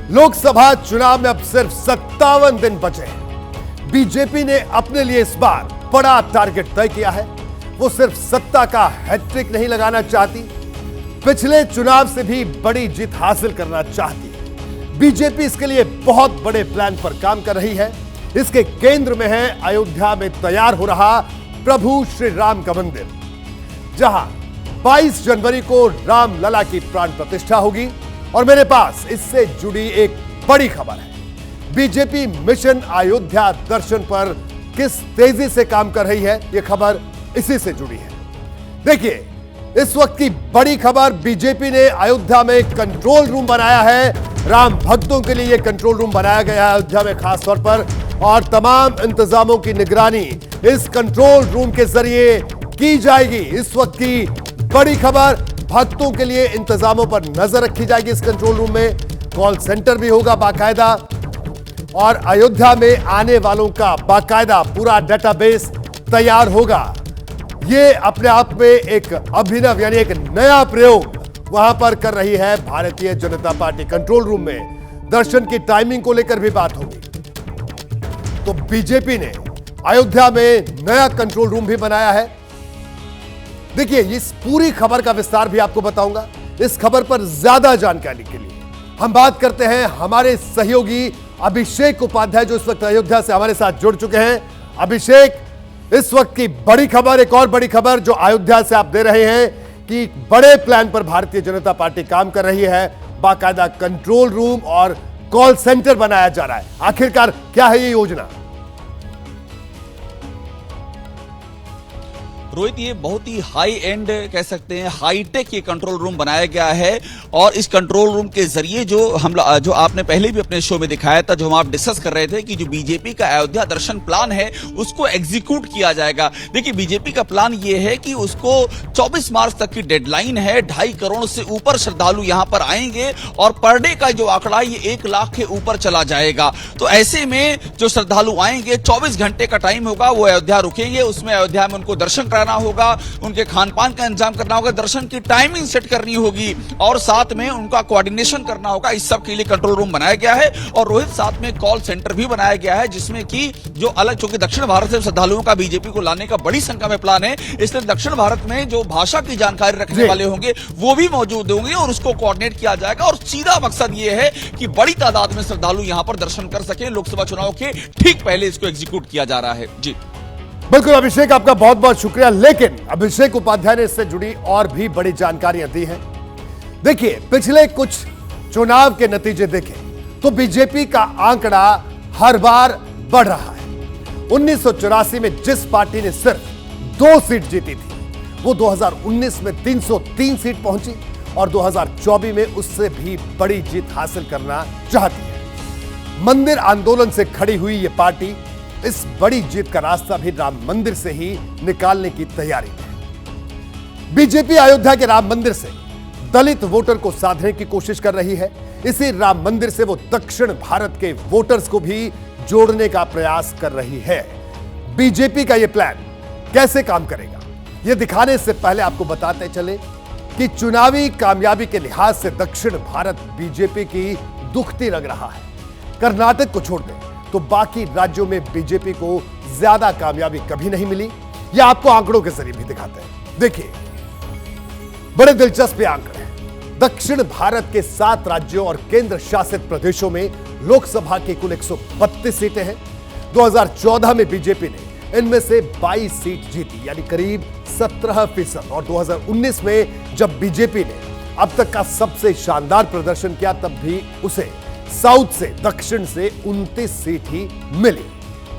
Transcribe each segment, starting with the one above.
लोकसभा चुनाव में अब सिर्फ 57 दिन बचे हैं। बीजेपी ने अपने लिए इस बार बड़ा टारगेट तय किया है। वो सिर्फ सत्ता का हैट्रिक नहीं लगाना चाहती, पिछले चुनाव से भी बड़ी जीत हासिल करना चाहती है। बीजेपी इसके लिए बहुत बड़े प्लान पर काम कर रही है। इसके केंद्र में है अयोध्या में तैयार हो रहा प्रभु श्री राम का मंदिर, जहां 22 जनवरी को राम लला की प्राण प्रतिष्ठा होगी। और मेरे पास इससे जुड़ी एक बड़ी खबर है। बीजेपी मिशन अयोध्या दर्शन पर किस तेजी से काम कर रही है, यह खबर इसी से जुड़ी है। देखिए, इस वक्त की बड़ी खबर, बीजेपी ने अयोध्या में कंट्रोल रूम बनाया है। राम भक्तों के लिए यह कंट्रोल रूम बनाया गया है अयोध्या में खास तौर पर, और तमाम इंतजामों की निगरानी इस कंट्रोल रूम के जरिए की जाएगी। इस वक्त की बड़ी खबर, भक्तों के लिए इंतजामों पर नजर रखी जाएगी। इस कंट्रोल रूम में कॉल सेंटर भी होगा बाकायदा, और अयोध्या में आने वालों का बाकायदा पूरा डेटाबेस तैयार होगा। यह अपने आप में एक अभिनव यानी एक नया प्रयोग वहां पर कर रही है Bharatiya Janata party. Control room में दर्शन की टाइमिंग को लेकर भी बात होगी। तो बीजेपी ने अयोध्या में नया कंट्रोल रूम भी बनाया है। देखिए, इस पूरी खबर का विस्तार भी आपको बताऊंगा। इस खबर पर ज्यादा जानकारी के लिए हम बात करते हैं हमारे सहयोगी अभिषेक उपाध्याय, जो इस वक्त अयोध्या से हमारे साथ जुड़ चुके हैं। अभिषेक, इस वक्त की बड़ी खबर, एक और बड़ी खबर जो अयोध्या से आप दे रहे हैं कि बड़े प्लान पर भारतीय जनता पार्टी काम कर रही है। बाकायदा कंट्रोल रूम और कॉल सेंटर बनाया जा रहा है। आखिरकार क्या है ये योजना? रोहित, ये बहुत ही हाई एंड कह सकते हैं, हाईटेक ये कंट्रोल रूम बनाया गया है। और इस कंट्रोल रूम के जरिए जो आपने पहले भी अपने शो में दिखाया था, जो हम आप डिस्कस कर रहे थे कि जो बीजेपी का अयोध्या दर्शन प्लान है उसको एग्जीक्यूट किया जाएगा। देखिए, बीजेपी का प्लान ये है कि उसको 24 मार्च तक की डेडलाइन है। 2.5 करोड़ से ऊपर श्रद्धालु यहां पर आएंगे और पर डे का जो आंकड़ा ये 1 लाख के ऊपर चला जाएगा। तो ऐसे में जो श्रद्धालु आएंगे, 24 घंटे का टाइम होगा, वो अयोध्या रुकेंगे। उसमें अयोध्या में उनको दर्शन होगा, उनके खान पान का इंतजाम करना होगा, दर्शन की टाइमिंग सेट करनी होगी, और साथ में उनका कोऑर्डिनेशन करना होगा। इस सब के लिए कंट्रोल रूम बनाया गया है। और रोहित, साथ में कॉल सेंटर भी बनाया गया है, जिसमें कि जो अलग, चूंकि दक्षिण भारत से श्रद्धालुओं का बीजेपी को लाने का बड़ी संख्या में प्लान है, इसलिए दक्षिण भारत में जो भाषा की जानकारी रखने वाले होंगे वो भी मौजूद होंगे और उसको कोऑर्डिनेट किया जाएगा। और सीधा मकसद ये है कि बड़ी तादाद में श्रद्धालु यहां पर दर्शन कर सके। लोकसभा चुनाव के ठीक पहले इसको एग्जीक्यूट किया जा रहा है। जी बिल्कुल अभिषेक, आपका बहुत बहुत शुक्रिया। लेकिन अभिषेक उपाध्याय ने इससे जुड़ी और भी बड़ी जानकारियां दी हैं। देखिए, पिछले कुछ चुनाव के नतीजे देखें तो बीजेपी का आंकड़ा हर बार बढ़ रहा है। 1984 में जिस पार्टी ने सिर्फ 2 सीट जीती थी, वो 2019 में 303 सीट पहुंची और 2024 में उससे भी बड़ी जीत हासिल करना चाहती है। मंदिर आंदोलन से खड़ी हुई ये पार्टी इस बड़ी जीत का रास्ता भी राम मंदिर से ही निकालने की तैयारी में। बीजेपी अयोध्या के राम मंदिर से दलित वोटर को साधने की कोशिश कर रही है। इसी राम मंदिर से वो दक्षिण भारत के वोटर्स को भी जोड़ने का प्रयास कर रही है। बीजेपी का यह प्लान कैसे काम करेगा, यह दिखाने से पहले आपको बताते चले कि चुनावी कामयाबी के लिहाज से दक्षिण भारत बीजेपी की दुखती लग रहा है। कर्नाटक को छोड़ दें तो बाकी राज्यों में बीजेपी को ज्यादा कामयाबी कभी नहीं मिली। यह आपको आंकड़ों के जरिए भी दिखाते हैं। देखिए, बड़े दिलचस्प आंकड़े हैं। दक्षिण भारत के 7 राज्यों और केंद्र शासित प्रदेशों में लोकसभा की कुल 132 सीटें हैं। 2014 में बीजेपी ने इनमें से 22 सीट जीती, यानी करीब 17%। और 2019 में जब बीजेपी ने अब तक का सबसे शानदार प्रदर्शन किया, तब भी उसे साउथ से, दक्षिण से 29 सीट ही मिली।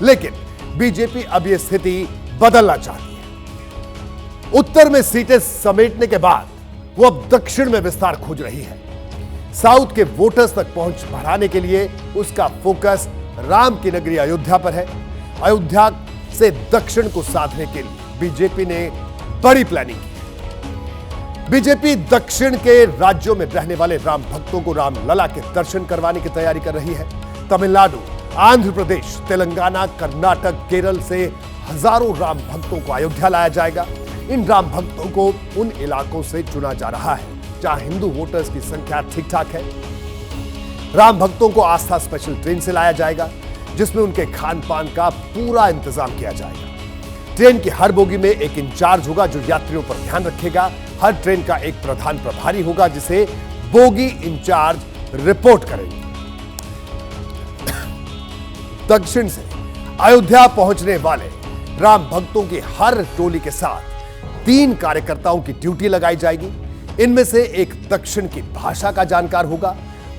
लेकिन बीजेपी अब यह स्थिति बदलना चाहती है। उत्तर में सीटें समेटने के बाद वो अब दक्षिण में विस्तार खोज रही है। साउथ के वोटर्स तक पहुंच बढ़ाने के लिए उसका फोकस राम की नगरी अयोध्या पर है। अयोध्या से दक्षिण को साधने के लिए बीजेपी ने बड़ी प्लानिंग की। बीजेपी दक्षिण के राज्यों में रहने वाले राम भक्तों को राम लला के दर्शन करवाने की तैयारी कर रही है। तमिलनाडु, आंध्र प्रदेश, तेलंगाना, कर्नाटक, केरल से हजारों राम भक्तों को अयोध्या लाया जाएगा। इन राम भक्तों को उन इलाकों से चुना जा रहा है जहां हिंदू वोटर्स की संख्या ठीक ठाक है। राम भक्तों को आस्था स्पेशल ट्रेन से लाया जाएगा, जिसमें उनके खान पान का पूरा इंतजाम किया जाएगा। ट्रेन की हर बोगी में एक इंचार्ज होगा जो यात्रियों पर ध्यान रखेगा। हर ट्रेन का एक प्रधान प्रभारी होगा जिसे बोगी इंचार्ज रिपोर्ट करेंगे। दक्षिण से अयोध्या पहुंचने वाले राम भक्तों की हर टोली के साथ 3 कार्यकर्ताओं की ड्यूटी लगाई जाएगी। इनमें से एक दक्षिण की भाषा का जानकार होगा,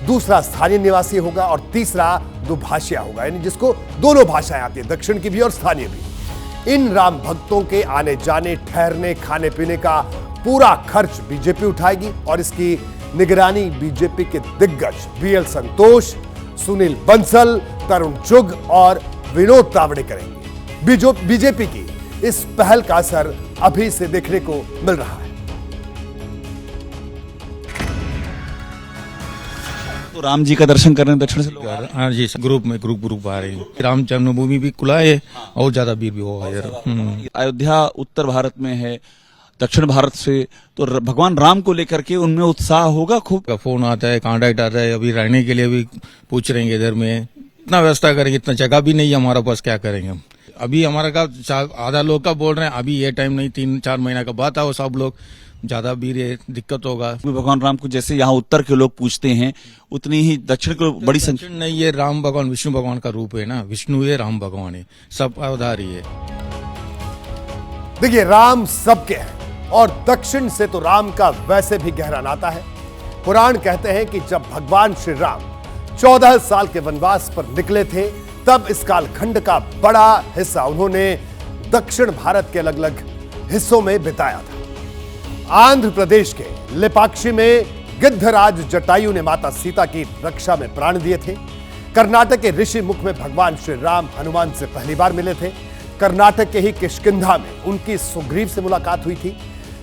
दूसरा स्थानीय निवासी होगा और तीसरा दुभाषिया होगा, यानी जिसको दोनों भाषाएं आती है, दक्षिण की भी और स्थानीय भी। इन राम भक्तों के आने जाने, ठहरने, खाने पीने का पूरा खर्च बीजेपी उठाएगी और इसकी निगरानी बीजेपी के दिग्गज बीएल संतोष, सुनील बंसल, तरुण चुग और विनोद तावड़े करेंगे। बीजेपी की इस पहल का असर अभी से देखने को मिल रहा है। तो राम जी का दर्शन करने दक्षिण से लोग हाँ जी, ग्रुप आ रहे हैं। राम जन्मभूमि भी खुला है और ज्यादा भीड़ भी हो है। अयोध्या उत्तर भारत में है, दक्षिण भारत से तो भगवान राम को लेकर के उनमें उत्साह होगा खूब। फोन आता है, कांटेक्ट आता है, अभी रहने के लिए भी पूछ रहे हैं इधर में। इतना व्यवस्था करेंगे, इतना जगह भी नहीं है हमारा पास, क्या करेंगे हम। अभी हमारा का आधा लोग का बोल रहे हैं, अभी ये टाइम नहीं, 3-4 महीना का बात आओ सब लोग, ज्यादा भीड़ है, दिक्कत होगा। भगवान राम को जैसे यहाँ उत्तर के लोग पूछते हैं उतनी ही दक्षिण को बड़ी संख्या नहीं, ये राम भगवान विष्णु भगवान का रूप है ना, विष्णु है, राम भगवान है, सब अवतार ही है। देखिए, राम सबके हैं और दक्षिण से तो राम का वैसे भी गहरा नाता है। पुराण कहते हैं कि जब भगवान श्री राम 14 साल के वनवास पर निकले थे, तब इस कालखंड का बड़ा हिस्सा उन्होंने दक्षिण भारत के अलग अलग हिस्सों में बिताया था। आंध्र प्रदेश के लेपाक्षी में गिद्धराज जटायु ने माता सीता की रक्षा में प्राण दिए थे। कर्नाटक के ऋषि मुख में भगवान श्री राम हनुमान से पहली बार मिले थे। कर्नाटक के ही किष्किंधा में उनकी सुग्रीव से मुलाकात हुई थी।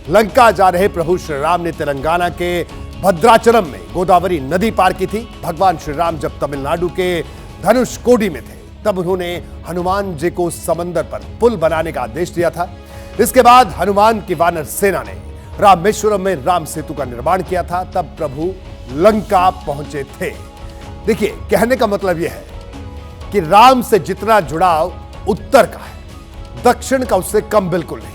लंका जा रहे प्रभु श्री राम ने तेलंगाना के भद्राचलम में गोदावरी नदी पार की थी। भगवान श्री राम जब तमिलनाडु के धनुषकोडी में थे, तब उन्होंने हनुमान जी को समंदर पर पुल बनाने का आदेश दिया था। इसके बाद हनुमान की वानर सेना ने रामेश्वरम में राम सेतु का निर्माण किया था, तब प्रभु लंका पहुंचे थे। देखिए, कहने का मतलब यह है कि राम से जितना जुड़ाव उत्तर का है, दक्षिण का उससे कम बिल्कुल नहीं।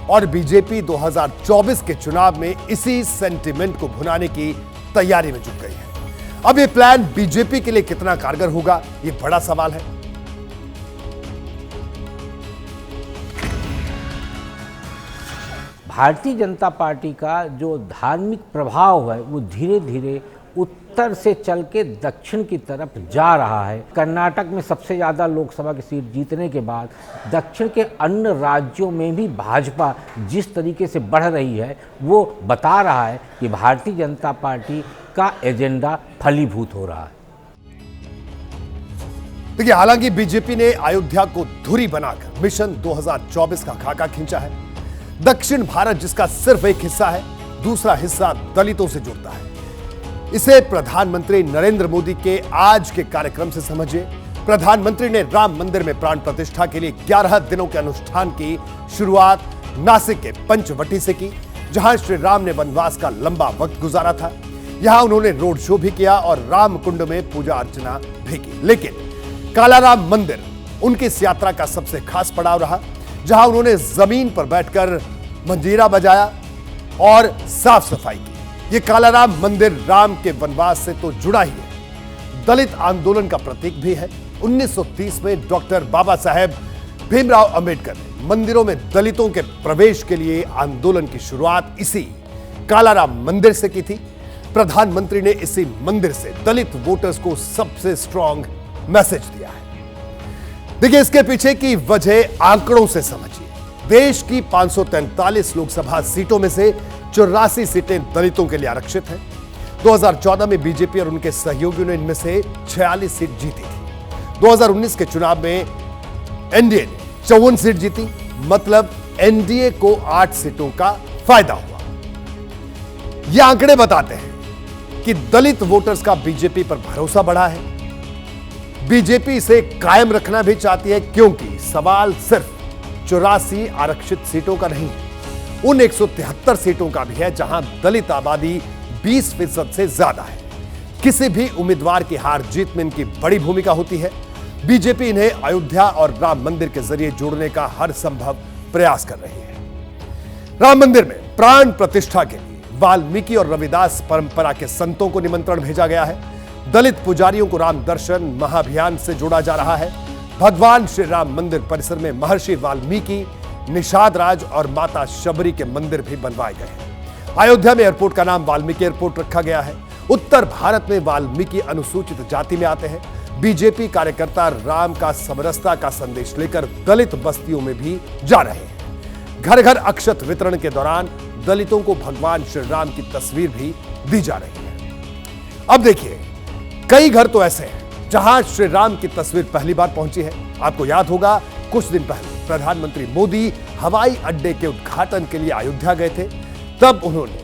और बीजेपी 2024 के चुनाव में इसी सेंटिमेंट को भुनाने की तैयारी में जुट गई है। अब यह प्लान बीजेपी के लिए कितना कारगर होगा, यह बड़ा सवाल है। भारतीय जनता पार्टी का जो धार्मिक प्रभाव है वो धीरे धीरे उत्तर से चल के दक्षिण की तरफ जा रहा है। कर्नाटक में सबसे ज़्यादा लोकसभा की सीट जीतने के बाद दक्षिण के अन्य राज्यों में भी भाजपा जिस तरीके से बढ़ रही है, वो बता रहा है कि भारतीय जनता पार्टी का एजेंडा फलीभूत हो रहा है। देखिए, हालांकि बीजेपी ने अयोध्या को धुरी बनाकर मिशन 2024 का खाका खींचा है। दक्षिण भारत जिसका सिर्फ एक हिस्सा है, दूसरा हिस्सा दलितों से जुड़ता है। इसे प्रधानमंत्री नरेंद्र मोदी के आज के कार्यक्रम से समझिए। प्रधानमंत्री ने राम मंदिर में प्राण प्रतिष्ठा के लिए 11 दिनों के अनुष्ठान की शुरुआत नासिक के पंचवटी से की, जहां श्री राम ने वनवास का लंबा वक्त गुजारा था। यहां उन्होंने रोड शो भी किया और राम कुंड में पूजा अर्चना भी की। लेकिन कालाराम मंदिर उनकी इस यात्रा का सबसे खास पड़ाव रहा, जहां उन्होंने जमीन पर बैठकर मंजीरा बजाया और साफ सफाई की। यह कालाराम मंदिर राम के वनवास से तो जुड़ा ही है, दलित आंदोलन का प्रतीक भी है। 1930 में डॉक्टर बाबा साहेब भीमराव अंबेडकर ने मंदिरों में दलितों के प्रवेश के लिए आंदोलन की शुरुआत इसी कालाराम मंदिर से की थी। प्रधानमंत्री ने इसी मंदिर से दलित वोटर्स को सबसे स्ट्रांग मैसेज दिया है। देखिए, इसके पीछे की वजह आंकड़ों से समझिए। देश की 543 लोकसभा सीटों में से 84 सीटें दलितों के लिए आरक्षित हैं। 2014 में बीजेपी और उनके सहयोगियों ने इनमें से 46 सीट जीती थी। 2019 के चुनाव में एनडीए ने 54 सीट जीती, मतलब एनडीए को 8 सीटों का फायदा हुआ। ये आंकड़े बताते हैं कि दलित वोटर्स का बीजेपी पर भरोसा बढ़ा है। बीजेपी इसे कायम रखना भी चाहती है, क्योंकि सवाल सिर्फ 84 आरक्षित सीटों का नहीं है, उन 173 सीटों का भी है जहां दलित आबादी 20% से ज्यादा है। किसी भी उम्मीदवार की हार जीत में इनकी बड़ी भूमिका होती है। बीजेपी इन्हें अयोध्या और राम मंदिर के जरिए जोड़ने का हर संभव प्रयास कर रही है। राम मंदिर में प्राण प्रतिष्ठा के लिए वाल्मीकि और रविदास परंपरा के संतों को निमंत्रण भेजा गया है। दलित पुजारियों को राम दर्शन महाअभियान से जोड़ा जा रहा है। भगवान श्री राम मंदिर परिसर में महर्षि वाल्मीकि, निषाद राज और माता शबरी के मंदिर भी बनवाए गए हैं। अयोध्या में एयरपोर्ट का नाम वाल्मीकि एयरपोर्ट रखा गया है। उत्तर भारत में वाल्मीकि अनुसूचित जाति में आते हैं। बीजेपी कार्यकर्ता राम का समरसता का संदेश लेकर दलित बस्तियों में भी जा रहे हैं। घर घर अक्षत वितरण के दौरान दलितों को भगवान श्री राम की तस्वीर भी दी जा रही है। अब देखिए, कई घर तो ऐसे हैं जहां श्री राम की तस्वीर पहली बार पहुंची है। आपको याद होगा, कुछ दिन पहले प्रधानमंत्री मोदी हवाई अड्डे के उद्घाटन के लिए अयोध्या गए थे। तब उन्होंने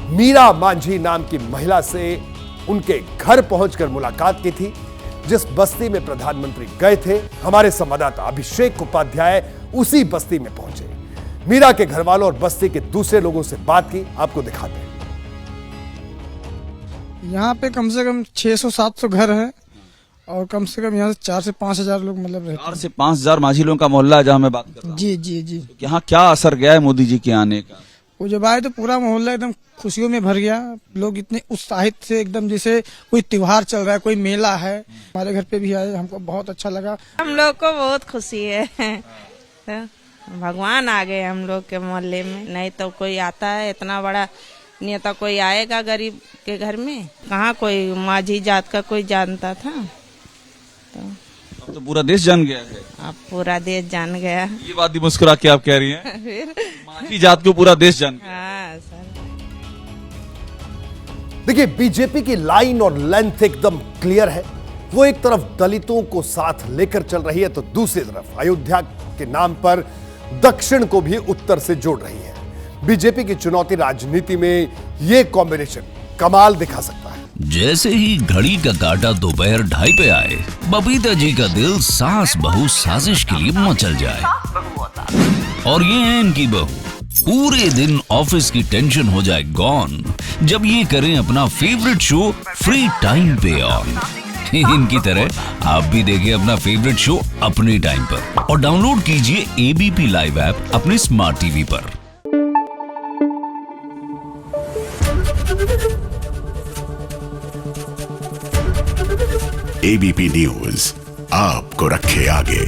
मीरा मांझी नाम की महिला से उनके घर पहुंचकर मुलाकात की थी। जिस बस्ती में प्रधानमंत्री गए थे, हमारे संवाददाता अभिषेक उपाध्याय उसी बस्ती में पहुंचे। मीरा के घर वालों और बस्ती के दूसरे लोगों से बात की, आपको दिखाते हैं। यहाँ पे कम से कम 600-700 घर है और कम से कम यहाँ से 4 से 5 हजार लोग मतलब रहते 4 से 5 हजार माझी लोगों का मोहल्ला है जहाँ मैं बात कर रहा हैं। हूँ। जी जी जी। यहाँ क्या असर गया है मोदी जी के आने का? वो जब आए तो पूरा मोहल्ला एकदम खुशियों में भर गया। लोग इतने उत्साहित से एकदम जैसे कोई त्योहार चल रहा है, कोई मेला है। हमारे घर पे भी आए, हमको बहुत अच्छा लगा। हम लोग को बहुत खुशी है। भगवान आ गए हम लोग के मोहल्ले में। नहीं तो कोई आता है, इतना बड़ा नेता कोई आएगा गरीब के घर में? कहाँ कोई माझी जात का कोई जानता था? अब तो पूरा देश जान गया है। अब पूरा देश जान गया। ये बात ही मुस्कुरा के आप कह रही हैं? फिर माझी जात को पूरा देश जान गया। हाँ सर। देखिए, बीजेपी की लाइन और लेंथ एकदम क्लियर है। वो एक तरफ दलितों को साथ लेकर चल रही है तो दूसरी तरफ अयोध्या के नाम पर दक्षिण को भी उत्तर से जोड़ रही है। बीजेपी की चुनौती राजनीति में ये कॉम्बिनेशन कमाल दिखा सकता है। जैसे ही घड़ी का काटा दोपहर 2:30 पे आए, बबीता जी का दिल सास बहू साजिश के लिए मचल जाए। और ये है इनकी बहू, पूरे दिन ऑफिस की टेंशन हो जाए गॉन जब ये करें अपना फेवरेट शो फ्री टाइम पे ऑन। इनकी तरह आप भी देखिए अपना फेवरेट शो अपने टाइम पर और डाउनलोड कीजिए एबीपी लाइव ऐप अपने स्मार्ट टीवी पर। एबीपी न्यूज आपको रखे आगे।